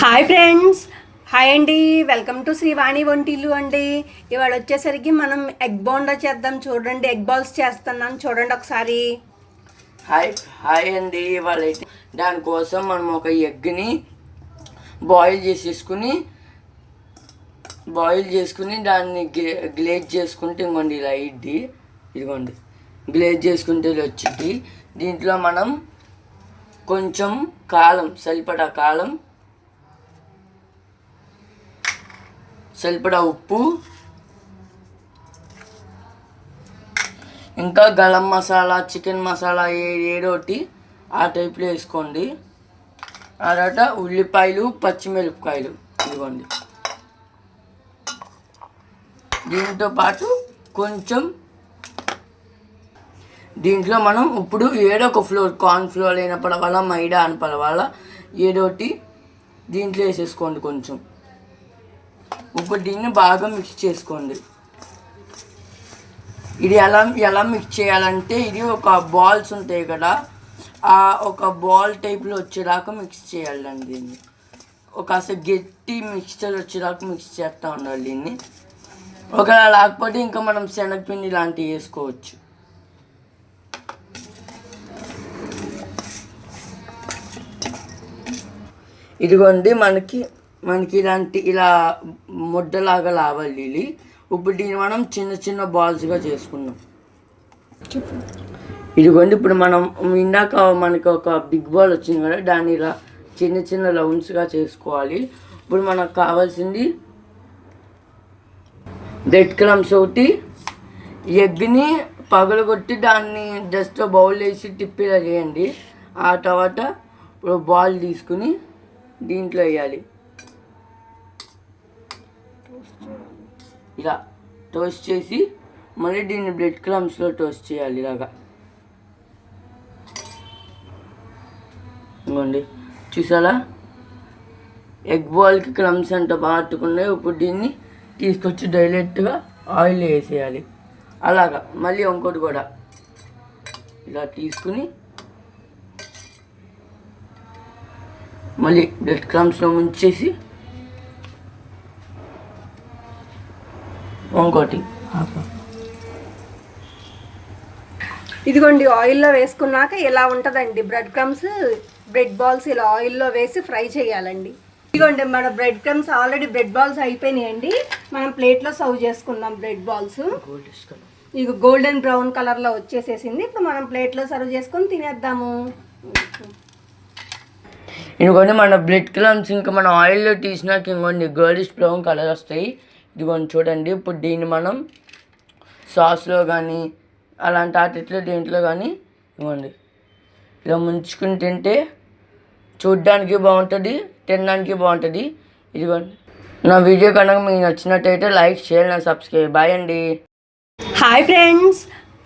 Hi friends. Hi అండి. Welcome to Srivani Vantillu అండి. ఇవాళ వచ్చేసరికి మనం ఎగ్ బోండా చేద్దాం. చూడండి, ఎగ్ బాల్స్ చేస్తున్నాను, చూడండి ఒకసారి. హాయ్ హాయ్ అండి. వాళ్ళైతే దానికోసం మనం ఒక ఎగ్ని బాయిల్ చేసుకుని దాన్ని గ్లేజ్ చేసుకుంటే ఇదిగోండి ఇలా అయ్యిద్ది. ఇదిగోండి గ్లేజ్ చేసుకుంటే వచ్చింది. దీంట్లో మనం కొంచెం సరిపడా ఉప్పు, ఇంకా గరం మసాలా, చికెన్ మసాలా ఏదోటి ఆ టైప్లో వేసుకోండి. ఆ తర్వాత ఉల్లిపాయలు, పచ్చిమిరపకాయలు ఇదిగోండి. దీంతో పాటు కొంచెం దీంట్లో మనం ఇప్పుడు ఏదో ఒక కార్న్ ఫ్లోర్ అయినా పర్వాలా, మైదా అని పర్వాలా, ఏదోటి దీంట్లో వేసేసుకోండి కొంచెం. ఇప్పుడు దీన్ని బాగా మిక్స్ చేసుకోండి. ఇది ఎలా మిక్స్ చేయాలంటే, ఇది ఒక బాల్స్ ఉంటాయి కదా, ఆ ఒక బాల్ టైప్లో వచ్చేదాకా మిక్స్ చేయాలండి. దీన్ని కాస్త గట్టి మిక్స్చర్ వచ్చేదాకా మిక్స్ చేస్తూ ఉండాలి దీన్ని. ఒకవేళ లేకపోతే ఇంకా మనం శనగపిండి లాంటివి వేసుకోవచ్చు. ఇదిగోండి మనకి ఇలా ముద్దలాగా రావాలి ఇది. ఇప్పుడు దీన్ని మనం చిన్న చిన్న బాల్స్గా చేసుకున్నాం. ఇదిగోండి ఇప్పుడు మనం ఇందాక మనకి ఒక బిగ్ బాల్ వచ్చింది కదా, దాన్ని ఇలా చిన్న చిన్న రౌండ్స్గా చేసుకోవాలి. ఇప్పుడు మనకు కావాల్సింది బ్రెడ్ క్రమ్స్ ఒకటి, ఎగ్ని పగలగొట్టి దాన్ని జస్ట్ బౌల్ వేసి టిప్పిలా చేయండి. ఆ తర్వాత ఇప్పుడు బాల్ తీసుకుని దీంట్లో వేయాలి. ఇలా టోస్ట్ చేసి మళ్ళీ దీన్ని బ్రెడ్ క్రమ్స్లో టోస్ట్ చేయాలి ఇలాగా. ఇవ్వండి, చూసారా ఎగ్ బాల్కి క్రమ్స్ అంత బాగున్నాయి. ఇప్పుడు దీన్ని తీసుకొచ్చి డైరెక్ట్గా ఆయిల్ వేసేయాలి. అలాగా మళ్ళీ ఇంకోటి కూడా ఇలా తీసుకుని మళ్ళీ బ్రెడ్ క్రమ్స్లో ముంచేసి ఇంకోటి. ఇదిగోండి, ఆయిల్లో వేసుకున్నాక ఇలా ఉంటుందండి బ్రెడ్ క్రమ్స్. బ్రెడ్ బాల్స్ ఇలా ఆయిల్లో వేసి ఫ్రై చేయాలండి. ఇదిగోండి మన bread crumbs already bread balls అయిపోయినాయండి. మనం ప్లేట్లో సర్వ్ చేసుకుందాం. బ్రెడ్ బాల్స్ ఇక గోల్డెన్ బ్రౌన్ కలర్లో వచ్చేసేసింది. ఇప్పుడు మనం ప్లేట్లో సర్వ్ చేసుకొని తినేద్దాము. ఇదిగోండి మన బ్రెడ్ క్రమ్స్ ఇంకా మనం ఆయిల్లో తీసినాక ఇంకోండి గోల్డిష్ బ్రౌన్ కలర్ వస్తాయి. ఇదిగోండి చూడండి. ఇప్పుడు దీన్ని మనం సాస్లో కానీ అలాంటి వాటిలో దేంట్లో కానీ ఇవ్వండి ఇలా ముంచుకుని తింటే చూడ్డానికి బాగుంటుంది, తినడానికి బాగుంటుంది. ఇదిగోండి నా వీడియో కనుక మీకు నచ్చినట్టయితే like, share and subscribe. Bye అండి. Hi friends.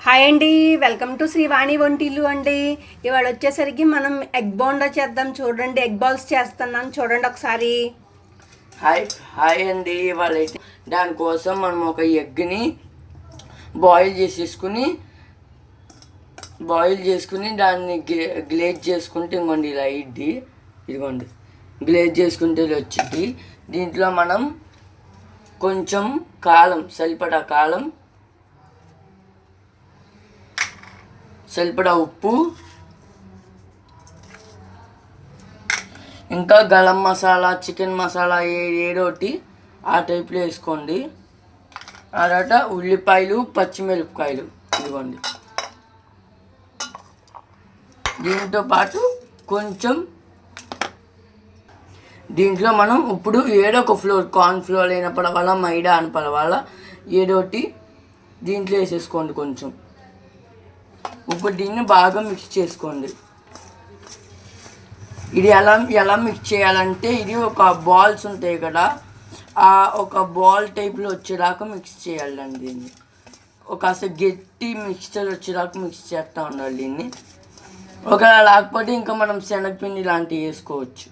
హాయ్ అండి. వెల్కమ్ టు శ్రీవాణి వంటిల్లు అండి. ఇవాళ వచ్చేసరికి మనం ఎగ్ బోండా చేద్దాం. చూడండి, ఎగ్ బాల్స్ చేస్తున్నాను, చూడండి ఒకసారి. హాయ్ హాయ్ అండి. వాళ్ళైతే దానికోసం మనం ఒక ఎగ్ని బాయిల్ చేసుకుని దాన్ని గ్లేజ్ చేసుకుంటే ఇంకోండి ఇలా అయ్యిద్ది. ఇదిగోండి గ్లేజ్ చేసుకుంటే వచ్చింది. దీంట్లో మనం కొంచెం సరిపడా ఉప్పు, ఇంకా గరం మసాలా, చికెన్ మసాలా ఏదోటి ఆ టైప్లో వేసుకోండి. ఆ తర్వాత ఉల్లిపాయలు, పచ్చిమిరపకాయలు ఇదిగోండి. దీంతో పాటు కొంచెం దీంట్లో మనం ఇప్పుడు ఏదో ఒక కార్న్ ఫ్లోర్ అయినా పర్వాలా, మైదా అని పర్వాలా, ఏదోటి దీంట్లో వేసేసుకోండి కొంచెం. ఇప్పుడు దీన్ని బాగా మిక్స్ చేసుకోండి. ఇది ఎలా మిక్స్ చేయాలంటే, ఇది ఒక బాల్స్ ఉంటాయి కదా, ఆ ఒక బాల్ టైప్లో వచ్చేదాకా మిక్స్ చేయాలండి. దీన్ని కాస్త గట్టి మిక్స్చర్ వచ్చేదాకా మిక్స్ చేస్తూ ఉండాలి దీన్ని. ఒకవేళ లేకపోతే ఇంకా మనం శనగపిండి లాంటివి వేసుకోవచ్చు.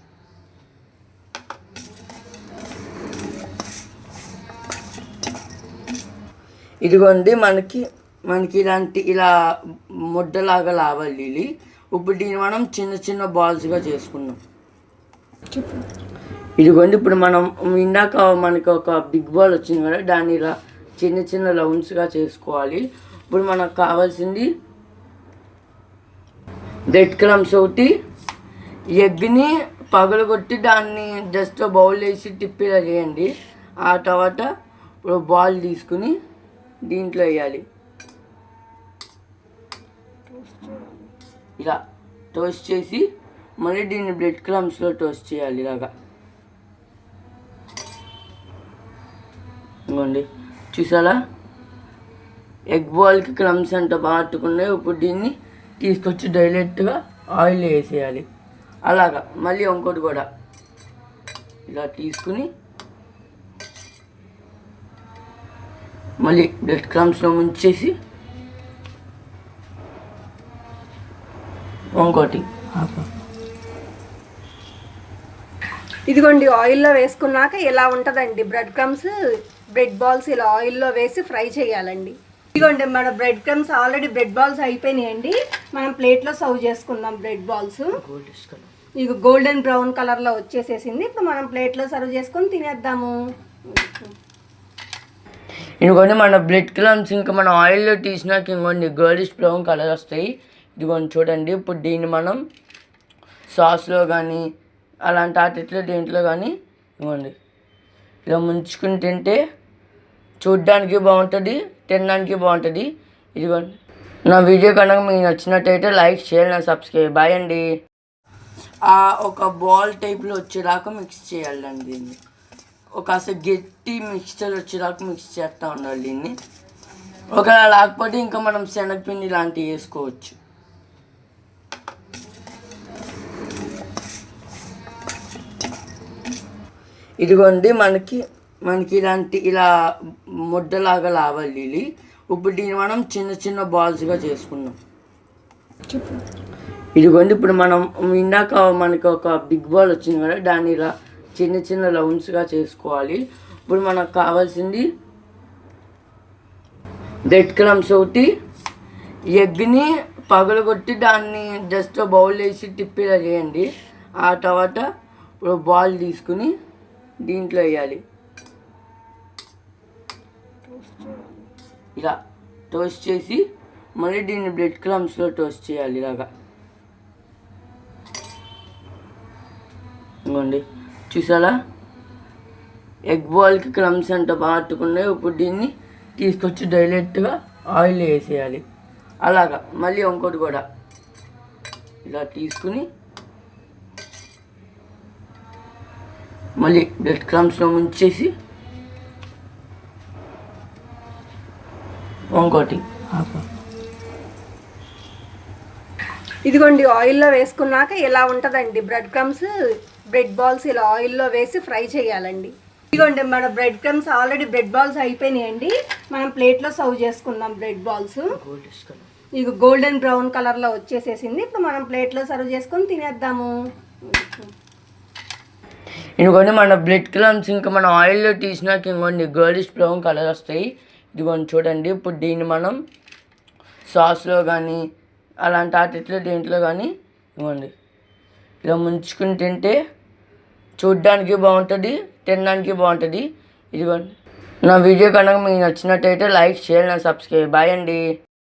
ఇదిగోండి మనకి ఇలా ముద్దలాగా రావాలి ఇది. ఇప్పుడు దీన్ని మనం చిన్న చిన్న బాల్స్గా చేసుకున్నాం. ఇదిగోండి ఇప్పుడు మనం ఇందాక మనకి ఒక బిగ్ బాల్ వచ్చింది కదా, దాన్ని ఇలా చిన్న చిన్న రౌండ్స్గా చేసుకోవాలి. ఇప్పుడు మనకు కావాల్సింది బ్రెడ్ క్రమ్స్ ఒకటి, ఎగ్ని పగలగొట్టి దాన్ని జస్ట్ బౌల్ వేసి టిప్పిలా చేయండి. ఆ తర్వాత ఇప్పుడు బాల్ తీసుకుని దీంట్లో వేయాలి, ఇలా టోస్ట్ చేసి మళ్ళీ దీన్ని బ్రెడ్ క్రమ్స్లో టోస్ట్ చేయాలి ఇలాగా. ఇవ్వండి చూసారా, ఎగ్ బాల్కి క్రమ్స్ అంట బాగున్నాయి. ఇప్పుడు దీన్ని తీసుకొచ్చి డైరెక్ట్గా ఆయిల్ వేసేయాలి. అలాగా మళ్ళీ ఇంకోటి కూడా ఇలా తీసుకుని మళ్ళీ బ్రెడ్ క్రమ్స్లో ముంచేసి ఇంకోటి. ఇదిగోండి ఆయిల్లో వేసుకున్నాక ఇలా ఉంటుందండి బ్రెడ్ క్రమ్స్. బ్రెడ్ బాల్స్ ఇలా ఆయిల్లో వేసి ఫ్రై చేయాలండి. ఇదిగోండి మన bread crumbs already bread balls అయిపోయినాయండి. మనం ప్లేట్లో సర్వ్ చేసుకుందాం. బ్రెడ్ బాల్స్ ఇక గోల్డెన్ బ్రౌన్ కలర్లో వచ్చేసేసింది. ఇప్పుడు మనం ప్లేట్లో సర్వ్ చేసుకొని తినేద్దాము. ఇదిగోండి మన బ్రెడ్ క్రమ్స్ ఇంకా మనం ఆయిల్లో తీసినాక ఇంకోండి గోల్డిష్ బ్రౌన్ కలర్ వస్తాయి. ఇదిగోండి చూడండి, ఇప్పుడు దీన్ని మనం సాస్లో కానీ అలాంటి వాటిలో దేంట్లో కానీ ఇవ్వండి ఇలా ముంచుకుని తింటే చూడ్డానికి బాగుంటుంది, తినడానికి బాగుంటుంది. ఇదిగోండి నా వీడియో కనుక మీకు నచ్చినట్టయితే like, share and subscribe. Bye అండి. ఒక బాల్ టైప్లో వచ్చేదాకా మిక్స్ చేయాలండి దీన్ని. ఒక అసలు గట్టి మిక్స్చర్ వచ్చేదాకా మిక్స్ చేస్తూ ఉండాలి దీన్ని. ఒకవేళ లేకపోతే ఇంకా మనం శనగపిండి లాంటివి వేసుకోవచ్చు. ఇదిగోండి మనకి ఇలాంటి ఇలా ముద్దలాగా రావాలి ఇది. ఇప్పుడు దీన్ని మనం చిన్న చిన్న బాల్స్గా చేసుకున్నాం. ఇదిగోండి ఇప్పుడు మనం ఇందాక మనకి ఒక బిగ్ బాల్ వచ్చింది కదా, దాన్ని ఇలా చిన్న చిన్న రౌండ్స్గా చేసుకోవాలి. ఇప్పుడు మనకు కావాల్సింది బ్రెడ్ క్రమ్స్ ఒకటి, ఎగ్ని పగలగొట్టి దాన్ని జస్ట్ బౌల్ వేసి టిప్పిలా చేయండి. ఆ తర్వాత ఇప్పుడు బాల్ తీసుకుని దీంట్లో వేయాలి, ఇలా టోస్ట్ చేసి మళ్ళీ దీన్ని బ్రెడ్ క్రమ్స్లో టోస్ట్ చేయాలి ఇలాగా. ఇవ్వండి చూసారా, ఎగ్ బాల్కి క్రమ్స్ అంట బాగున్నాయి. ఇప్పుడు దీన్ని తీసుకొచ్చి డైరెక్ట్గా ఆయిల్ వేసేయాలి. అలాగా మళ్ళీ ఇంకోటి కూడా ఇలా తీసుకుని మళ్ళీ బ్రెడ్ క్రమ్స్లో ముంచేసి ఇంకోటి. ఇదిగోండి ఆయిల్లో వేసుకున్నాక ఇలా ఉంటుందండి బ్రెడ్ క్రమ్స్. బ్రెడ్ బాల్స్ ఇలా ఆయిల్లో వేసి ఫ్రై చేయాలండి. ఇదిగోండి మన bread crumbs already bread balls అయిపోయినాయండి. మనం ప్లేట్లో సర్వ్ చేసుకుందాం. బ్రెడ్ బాల్స్ ఇక గోల్డెన్ బ్రౌన్ కలర్లో వచ్చేసేసింది. ఇప్పుడు మనం ప్లేట్లో సర్వ్ చేసుకొని తినేద్దాము. ఇదిగోండి మన బ్రెడ్ క్రమ్స్ ఇంకా మనం ఆయిల్లో తీసినాక ఇంకోండి గోల్డిష్ బ్రౌన్ కలర్ వస్తాయి. ఇదిగోండి చూడండి, ఇప్పుడు దీన్ని మనం సాస్లో కానీ అలాంటి వాటిలో దేంట్లో కానీ ఇవ్వండి ఇలా ముంచుకుని తింటే చూడ్డానికి బాగుంటుంది, తినడానికి బాగుంటుంది. ఇదిగోండి నా వీడియో కనుక మీకు నచ్చినట్టయితే like, share and subscribe. Bye అండి.